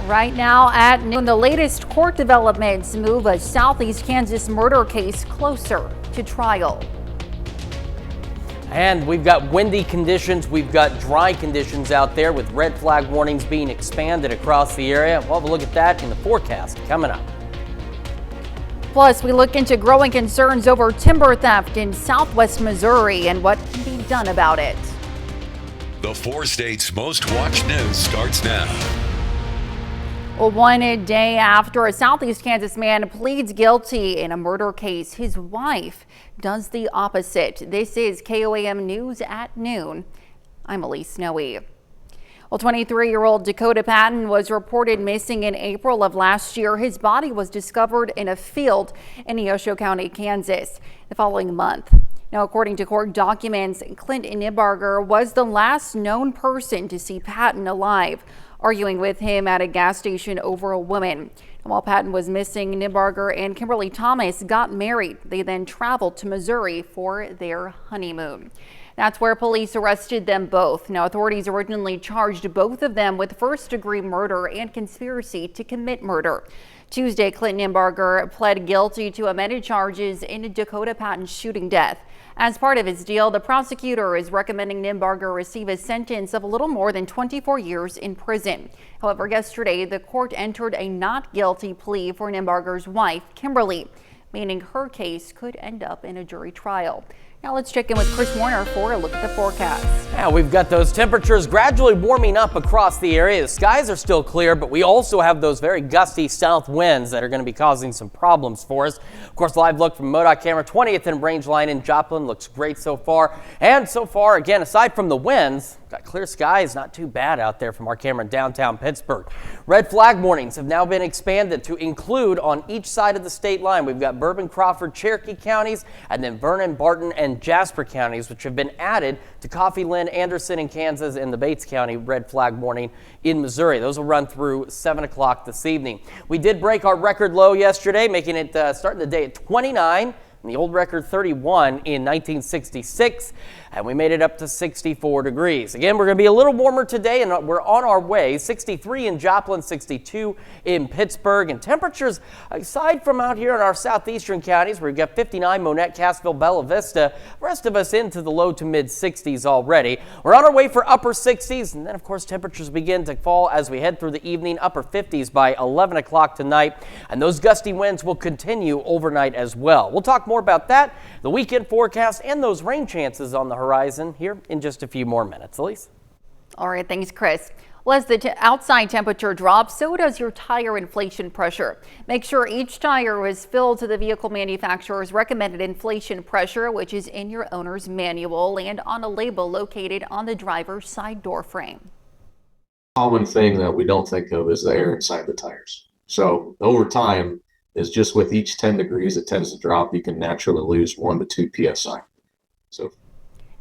Right now at noon, the latest court developments move a Southeast Kansas murder case closer to trial. And we've got windy conditions, we've got dry conditions out there with red flag warnings being expanded across the area. We'll have a look at that in the forecast coming up. Plus, we look into growing concerns over timber theft in southwest Missouri and what can be done about it. The 4 states' most watched news starts now. Well, one day after a Southeast Kansas man pleads guilty in a murder case, his wife does the opposite. This is KOAM News at noon. I'm Elise Snowy. Well, 23-year-old Dakota Patton was reported missing in April of last year. His body was discovered in a field in Neosho County, Kansas, the following month. Now, according to court documents, Clint Nibbarger was the last known person to see Patton alive, arguing with him at a gas station over a woman. While Patton was missing, Nibbarger and Kimberly Thomas got married. They then traveled to Missouri for their honeymoon. That's where police arrested them both. Now, authorities originally charged both of them with first-degree murder and conspiracy to commit murder. Tuesday, Clint Nibbarger pled guilty to amended charges in Dakota Patton's shooting death. As part of his deal, the prosecutor is recommending Nibbarger receive a sentence of a little more than 24 years in prison. However, yesterday, the court entered a not guilty plea for Nibbarger's wife, Kimberly, meaning her case could end up in a jury trial. Now let's check in with Chris Warner for a look at the forecast. Now we've got those temperatures gradually warming up across the area. The skies are still clear, but we also have those very gusty south winds that are going to be causing some problems for us. Of course, live look from MoDOT camera 20th and range line in Joplin looks great so far. And so far, again, aside from the winds, got clear skies, not too bad out there from our camera in downtown Pittsburgh. Red flag warnings have now been expanded to include on each side of the state line. We've got Bourbon, Crawford, Cherokee counties, and then Vernon, Barton, and Jasper counties, which have been added to Coffee, Lynn, Anderson in Kansas, and the Bates County red flag warning in Missouri. Those will run through 7 o'clock this evening. We did break our record low yesterday, making it starting the day at 29. And the old record 31 in 1966, and we made it up to 64 degrees. Again, we're going to be a little warmer today, and we're on our way. 63 in Joplin, 62 in Pittsburgh, and temperatures aside from out here in our southeastern counties, where we've got 59, Monette, Cassville, Bella Vista, rest of us into the low to mid 60s already. We're on our way for upper 60s, and then of course temperatures begin to fall as we head through the evening, upper 50s by 11 o'clock tonight, and those gusty winds will continue overnight as well. We'll talk more about that, the weekend forecast, and those rain chances on the horizon here in just a few more minutes. Elise? All right, thanks, Chris. Well, as the outside temperature drops, so does your tire inflation pressure. Make sure each tire is filled to the vehicle manufacturer's recommended inflation pressure, which is in your owner's manual and on a label located on the driver's side door frame. Common thing that we don't think of is the air inside the tires. So over time, is just with each 10 degrees it tends to drop, you can naturally lose 1 to 2 psi. So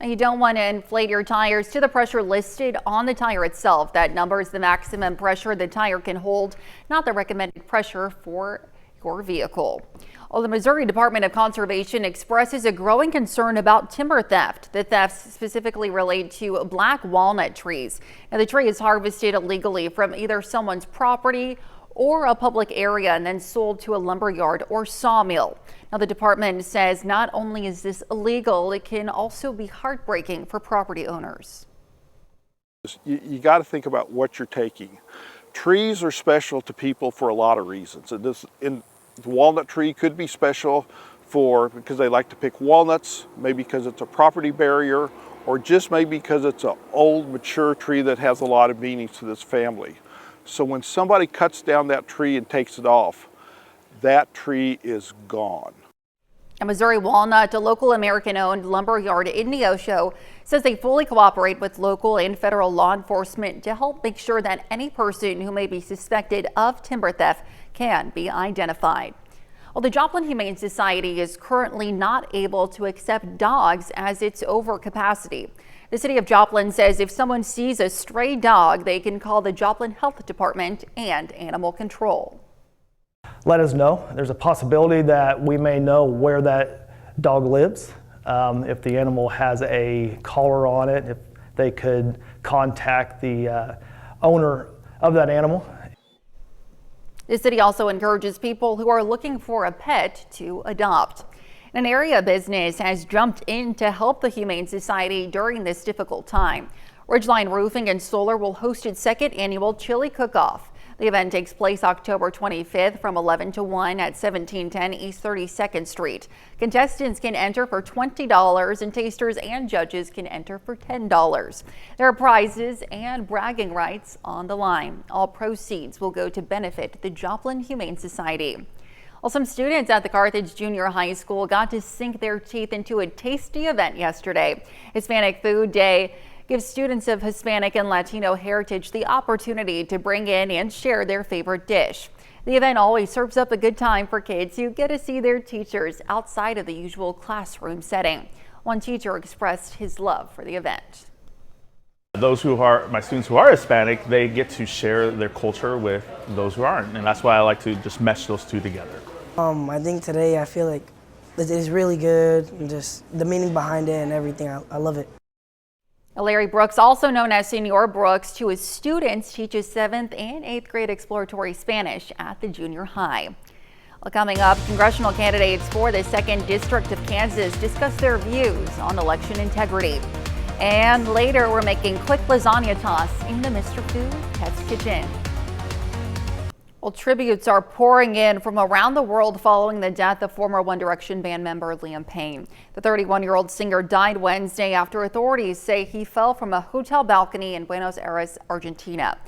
now, you don't want to inflate your tires to the pressure listed on the tire itself. That number is the maximum pressure the tire can hold, not the recommended pressure for your vehicle. Well, the Missouri Department of Conservation expresses a growing concern about timber theft. The thefts specifically relate to black walnut trees. Now, the tree is harvested illegally from either someone's property or a public area and then sold to a lumber yard or sawmill. Now, the department says not only is this illegal, it can also be heartbreaking for property owners. You got to think about what you're taking. Trees are special to people for a lot of reasons. The walnut tree could be special because they like to pick walnuts, maybe because it's a property barrier, or just maybe because it's an old mature tree that has a lot of meaning to this family. So when somebody cuts down that tree and takes it off, that tree is gone. A Missouri Walnut, a local American-owned lumber yard in Neosho, says they fully cooperate with local and federal law enforcement to help make sure that any person who may be suspected of timber theft can be identified. Well, the Joplin Humane Society is currently not able to accept dogs as it's over capacity. The city of Joplin says if someone sees a stray dog, they can call the Joplin Health Department and Animal Control. Let us know. There's a possibility that we may know where that dog lives. If the animal has a collar on it, if they could contact the owner of that animal. The city also encourages people who are looking for a pet to adopt. An area business has jumped in to help the Humane Society during this difficult time. Ridgeline Roofing and Solar will host its second annual Chili Cook-Off. The event takes place October 25th from 11 to 1 at 1710 East 32nd Street. Contestants can enter for $20 and tasters and judges can enter for $10. There are prizes and bragging rights on the line. All proceeds will go to benefit the Joplin Humane Society. Well, some students at the Carthage Junior High School got to sink their teeth into a tasty event yesterday. Hispanic Food Day gives students of Hispanic and Latino heritage the opportunity to bring in and share their favorite dish. The event always serves up a good time for kids who get to see their teachers outside of the usual classroom setting. One teacher expressed his love for the event. Those who are my students who are Hispanic, they get to share their culture with those who aren't, and that's why I like to just mesh those two together. I think today I feel like it is really good, and just the meaning behind it and everything. I love it. Larry Brooks, also known as Senor Brooks, to his students teaches 7th and 8th grade exploratory Spanish at the junior high. Well, coming up, congressional candidates for the 2nd District of Kansas discuss their views on election integrity. And later, we're making quick lasagna toss in the Mr. Food Test Kitchen. Well, tributes are pouring in from around the world following the death of former One Direction band member Liam Payne. The 31-year-old singer died Wednesday after authorities say he fell from a hotel balcony in Buenos Aires, Argentina.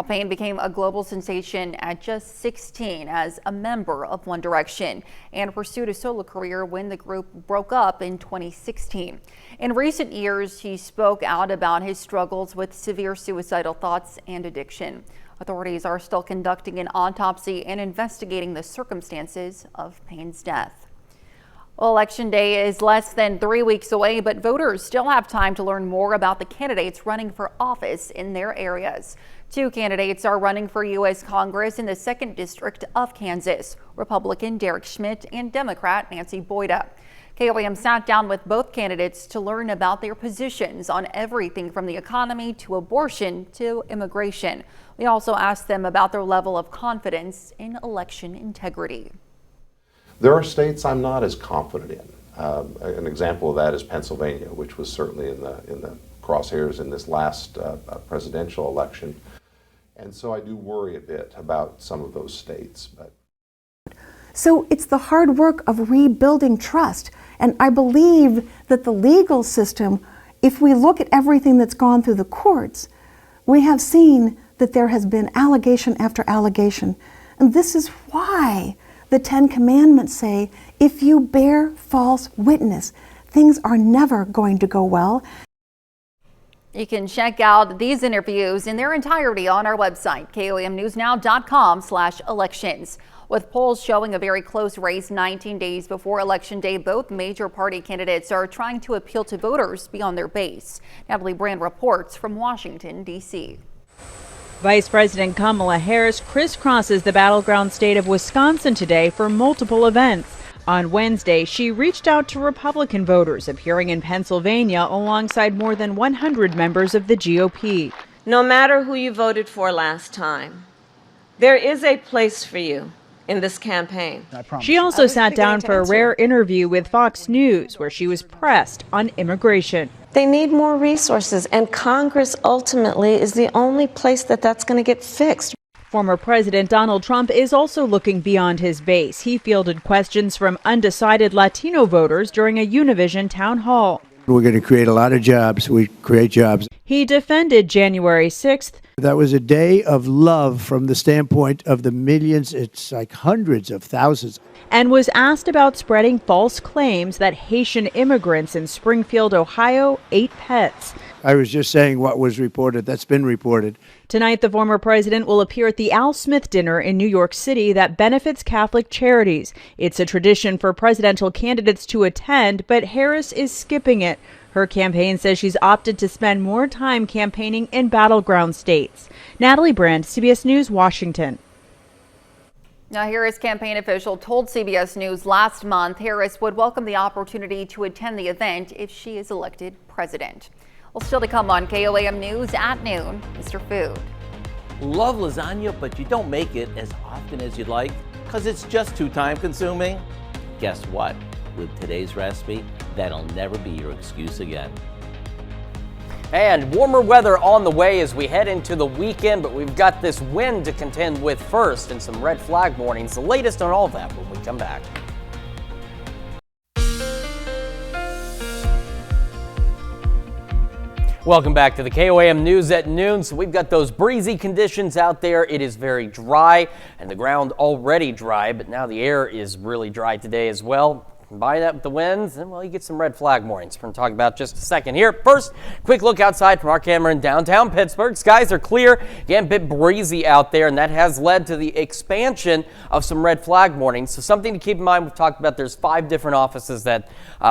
Payne became a global sensation at just 16 as a member of One Direction and pursued a solo career when the group broke up in 2016. In recent years, he spoke out about his struggles with severe suicidal thoughts and addiction. Authorities are still conducting an autopsy and investigating the circumstances of Payne's death. Well, Election Day is less than 3 weeks away, but voters still have time to learn more about the candidates running for office in their areas. 2 candidates are running for U.S. Congress in the 2nd District of Kansas, Republican Derek Schmidt and Democrat Nancy Boyda. KOAM sat down with both candidates to learn about their positions on everything from the economy to abortion to immigration. We also asked them about their level of confidence in election integrity. There are states I'm not as confident in. An example of that is Pennsylvania, which was certainly in the crosshairs in this last presidential election. And so I do worry a bit about some of those states. So it's the hard work of rebuilding trust. And I believe that the legal system, if we look at everything that's gone through the courts, we have seen that there has been allegation after allegation. And this is why the 10 Commandments say, if you bear false witness, things are never going to go well. You can check out these interviews in their entirety on our website, KOAMnewsnow.com/elections. With polls showing a very close race 19 days before Election Day, both major party candidates are trying to appeal to voters beyond their base. Natalie Brand reports from Washington, D.C. Vice President Kamala Harris crisscrosses the battleground state of Wisconsin today for multiple events. On Wednesday, she reached out to Republican voters appearing in Pennsylvania alongside more than 100 members of the GOP. No matter who you voted for last time, there is a place for you in this campaign. She also sat down for a rare interview with Fox News, where she was pressed on immigration. They need more resources, and Congress ultimately is the only place that's going to get fixed. Former President Donald Trump is also looking beyond his base. He fielded questions from undecided Latino voters during a Univision town hall. We're going to create a lot of jobs. We create jobs. He defended January 6th. That was a day of love from the standpoint of the millions. It's like hundreds of thousands. And was asked about spreading false claims that Haitian immigrants in Springfield, Ohio, ate pets. I was just saying what was reported. That's been reported. Tonight, the former president will appear at the Al Smith dinner in New York City that benefits Catholic charities. It's a tradition for presidential candidates to attend, but Harris is skipping it. Her campaign says she's opted to spend more time campaigning in battleground states. Natalie Brand, CBS News, Washington. Now, Harris campaign official told CBS News last month Harris would welcome the opportunity to attend the event if she is elected president. Well, still to come on KOAM News at noon, Mr. Food. Love lasagna, but you don't make it as often as you'd like because it's just too time consuming? Guess what? With today's recipe, that'll never be your excuse again. And warmer weather on the way as we head into the weekend, but we've got this wind to contend with first and some red flag warnings. The latest on all of that when we come back. Welcome back to the KOAM News at noon. So we've got those breezy conditions out there. It is very dry and the ground already dry, but now the air is really dry today as well. Combine that with the winds, and well, you get some red flag warnings. We're going to talk about just a second here. First, quick look outside from our camera in downtown Pittsburgh. Skies are clear, again, a bit breezy out there, and that has led to the expansion of some red flag warnings. So something to keep in mind, we've talked about there's 5 different offices that,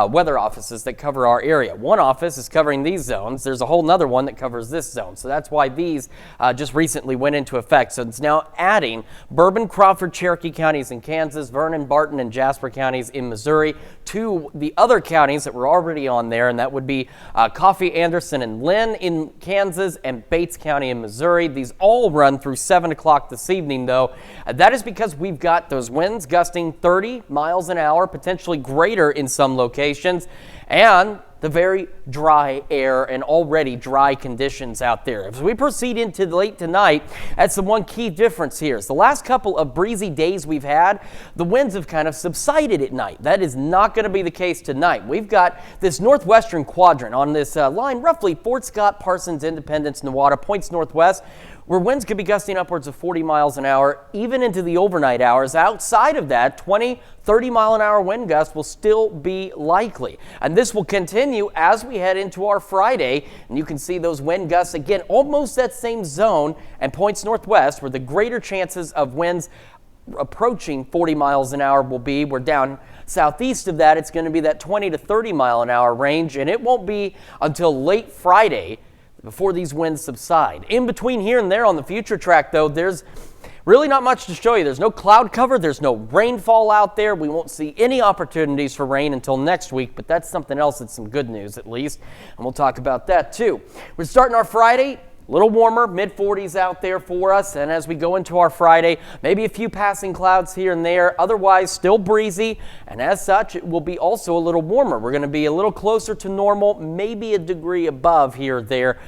weather offices that cover our area. One office is covering these zones. There's a whole nother one that covers this zone. So that's why these just recently went into effect. So it's now adding Bourbon, Crawford, Cherokee counties in Kansas, Vernon, Barton, and Jasper counties in Missouri, to the other counties that were already on there, and that would be Coffee, Anderson, and Lynn in Kansas, and Bates County in Missouri. These all run through 7 o'clock this evening, though. That is because we've got those winds gusting 30 miles an hour, potentially greater in some locations, and the very dry air and already dry conditions out there. As we proceed into late tonight, that's the one key difference here. Is the last couple of breezy days we've had, the winds have kind of subsided at night. That is not going to be the case tonight. We've got this northwestern quadrant on this line, roughly Fort Scott, Parsons, Independence, Newata, points northwest, where winds could be gusting upwards of 40 miles an hour, even into the overnight hours. Outside of that, 20, 30 mile an hour wind gusts will still be likely. And this will continue as we head into our Friday. And you can see those wind gusts again, almost that same zone and points northwest where the greater chances of winds approaching 40 miles an hour will be. We're down southeast of that. It's going to be that 20 to 30 mile an hour range. And it won't be until late Friday before these winds subside. In between here and there on the future track, though, there's really not much to show you. There's no cloud cover. There's no rainfall out there. We won't see any opportunities for rain until next week, but that's something else that's some good news at least, and we'll talk about that too. We're starting our Friday a little warmer, mid-40s out there for us, and as we go into our Friday, maybe a few passing clouds here and there, otherwise still breezy, and as such, it will be also a little warmer. We're going to be a little closer to normal, maybe a degree above here or there,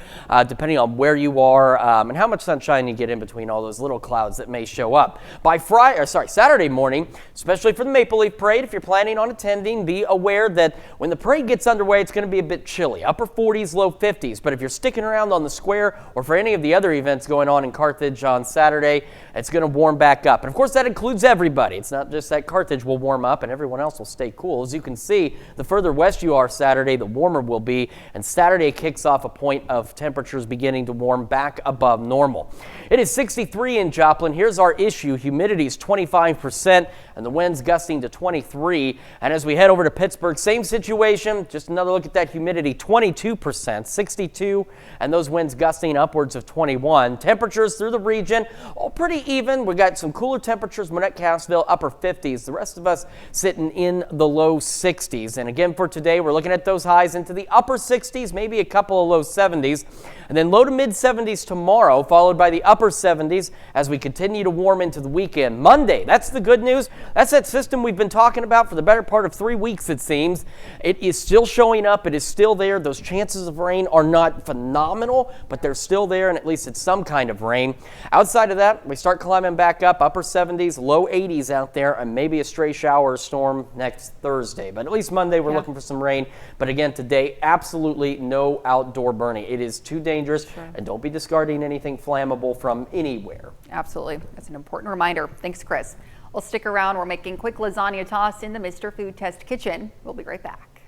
depending on where you are and how much sunshine you get in between all those little clouds that may show up. By Saturday morning, especially for the Maple Leaf Parade, if you're planning on attending, be aware that when the parade gets underway, it's going to be a bit chilly, upper 40s, low 50s, but if you're sticking around on the square or for any of the other events going on in Carthage on Saturday, it's going to warm back up. And of course, that includes everybody. It's not just that Carthage will warm up and everyone else will stay cool. As you can see, the further west you are Saturday, the warmer will be. And Saturday kicks off a point of temperatures beginning to warm back above normal. It is 63 in Joplin. Here's our issue. Humidity is 25% and the winds gusting to 23. And as we head over to Pittsburgh, same situation. Just another look at that humidity, 22%, 62, and those winds gusting upwards of 21. Temperatures through the region, all pretty even. We got some cooler temperatures, Monette, Cassville, upper 50s. The rest of us sitting in the low 60s. And again, for today, we're looking at those highs into the upper 60s, maybe a couple of low 70s, and then low to mid 70s tomorrow, followed by the upper 70s as we continue to warm into the weekend. Monday, that's the good news. That's that system we've been talking about for the better part of 3 weeks, it seems. It is still showing up. It is still there. Those chances of rain are not phenomenal, but they're still there, and at least it's some kind of rain. Outside of that, we start climbing back up, upper 70s, low 80s out there, and maybe a stray shower or storm next Thursday. But at least Monday, we're looking for some rain. But again, today, absolutely no outdoor burning. It is too dangerous, and don't be discarding anything flammable from anywhere. Absolutely. That's an important reminder. Thanks, Chris. Well, stick around. We're making quick lasagna toss in the Mr. Food Test Kitchen. We'll be right back.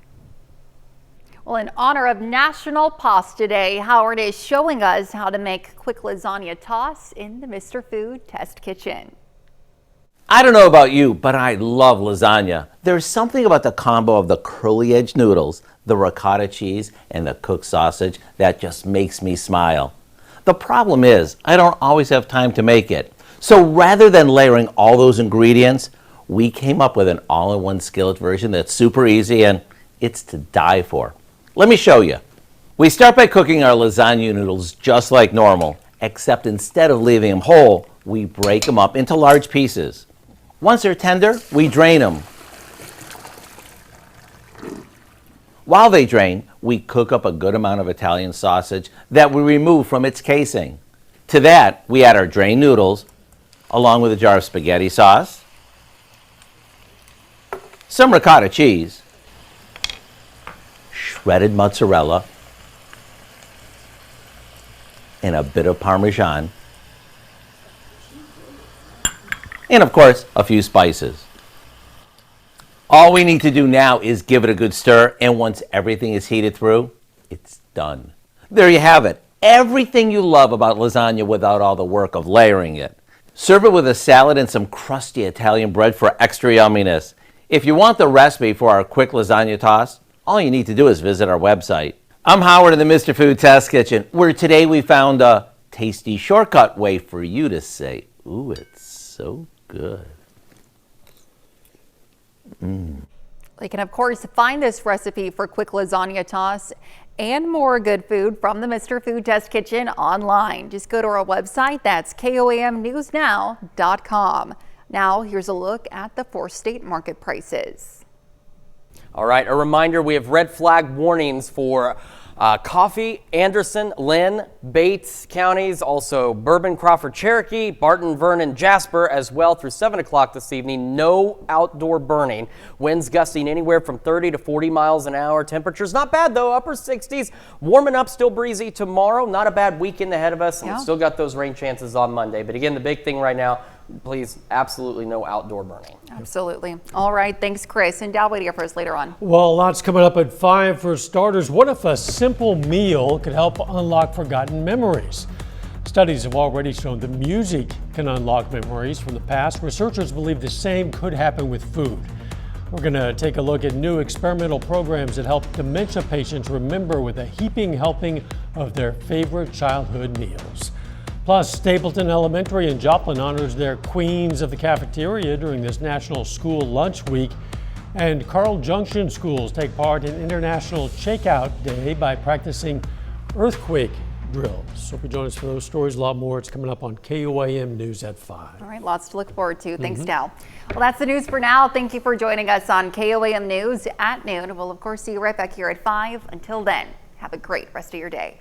Well, in honor of National Pasta Day, Howard is showing us how to make quick lasagna toss in the Mr. Food Test Kitchen. I don't know about you, but I love lasagna. There's something about the combo of the curly edge noodles, the ricotta cheese, and the cooked sausage that just makes me smile. The problem is, I don't always have time to make it. So rather than layering all those ingredients, we came up with an all-in-one skillet version that's super easy and it's to die for. Let me show you. We start by cooking our lasagna noodles just like normal. except instead of leaving them whole, we break them up into large pieces. Once they're tender, we drain them. While they drain, we cook up a good amount of Italian sausage that we remove from its casing. To that, we add our drained noodles, along with a jar of spaghetti sauce, some ricotta cheese, shredded mozzarella, and a bit of Parmesan, and of course, a few spices. All we need to do now is give it a good stir, and once everything is heated through, it's done. There you have it. Everything you love about lasagna without all the work of layering it. Serve it with a salad and some crusty Italian bread for extra yumminess. If you want the recipe for our quick lasagna toss, all you need to do is visit our website. I'm Howard in the Mr. Food Test Kitchen, where today we found a tasty shortcut way for you to say, ooh, it's so good. You can, of course, find this recipe for quick lasagna toss and more good food from the Mr. Food Test Kitchen online. Just go to our website. That's KOAMnewsnow.com. Now, here's a look at the 4-state market prices. All right, a reminder, we have red flag warnings for Coffee, Anderson, Lynn, Bates counties, also Bourbon, Crawford, Cherokee, Barton, Vernon, Jasper as well through 7 o'clock this evening. No outdoor burning. Winds gusting anywhere from 30 to 40 miles an hour. Temperatures not bad though, upper 60s. Warming up, still breezy tomorrow. Not a bad weekend ahead of us, and we've still got those rain chances on Monday. But again, the big thing right now, please, absolutely no outdoor burning. Absolutely. All right, thanks, Chris. And Dal, wait here for us later on. Well, lots coming up at 5 for starters. What if a simple meal could help unlock forgotten memories? Studies have already shown that music can unlock memories from the past. Researchers believe the same could happen with food. We're going to take a look at new experimental programs that help dementia patients remember with a heaping helping of their favorite childhood meals. Plus, Stapleton Elementary in Joplin honors their queens of the cafeteria during this National School Lunch Week. And Carl Junction schools take part in International Shakeout Day by practicing earthquake drills. So if you join us for those stories, a lot more. It's coming up on KOAM News at 5. All right, lots to look forward to. Thanks, Dal. Well, that's the news for now. Thank you for joining us on KOAM News at noon. We'll, of course, see you right back here at 5. Until then, have a great rest of your day.